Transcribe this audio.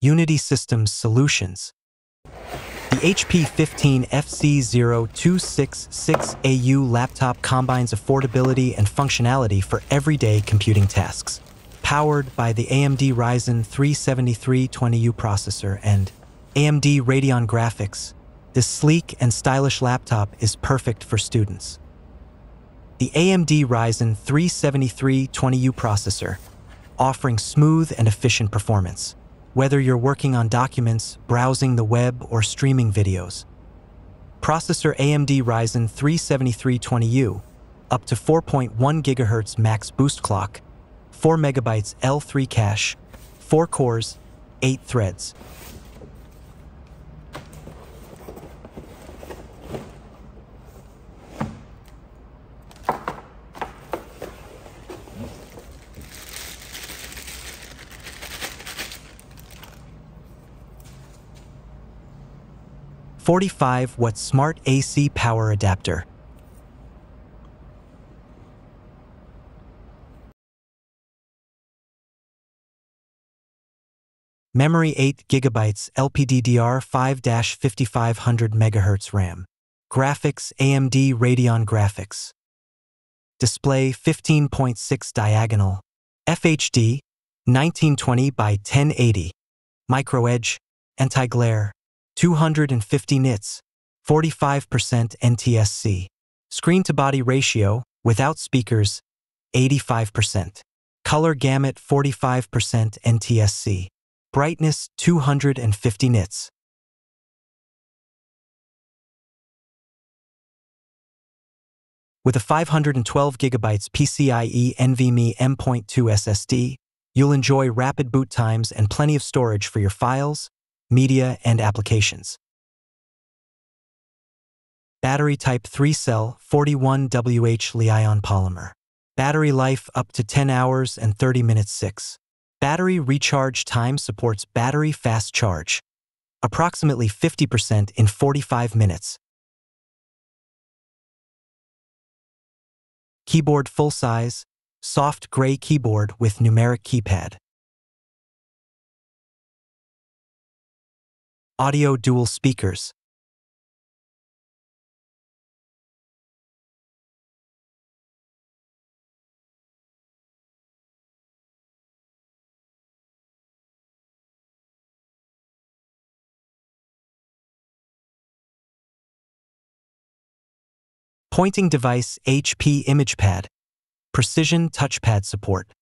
Unity Systems Solutions. The HP 15 fc0266AU laptop combines affordability and functionality for everyday computing tasks. Powered by the AMD Ryzen 37320U processor and AMD Radeon Graphics, this sleek and stylish laptop is perfect for students. The AMD Ryzen 37320U processor, offering smooth and efficient performance. Whether you're working on documents, browsing the web, or streaming videos. Processor AMD Ryzen 37320U, up to 4.1 GHz max boost clock, 4 MB L3 cache, 4 cores, 8 threads. .45-watt smart AC power adapter. Memory 8 GB LPDDR5-5500 MHz RAM. Graphics AMD Radeon Graphics. Display 15.6 diagonal. FHD 1920 by 1080. Micro edge, anti-glare. 250 nits, 45% NTSC. Screen-to-body ratio, without speakers, 85%. Color gamut, 45% NTSC. Brightness, 250 nits. With a 512 GB PCIe NVMe M.2 SSD, you'll enjoy rapid boot times and plenty of storage for your files, media, and applications. Battery type 3-cell 41WH Li-ion polymer. Battery life up to 10 hours and 30 minutes. 6. Battery recharge time supports battery fast charge. Approximately 50% in 45 minutes. Keyboard full size, soft gray keyboard with numeric keypad. Audio dual speakers. Pointing device HP ImagePad. Precision touchpad support.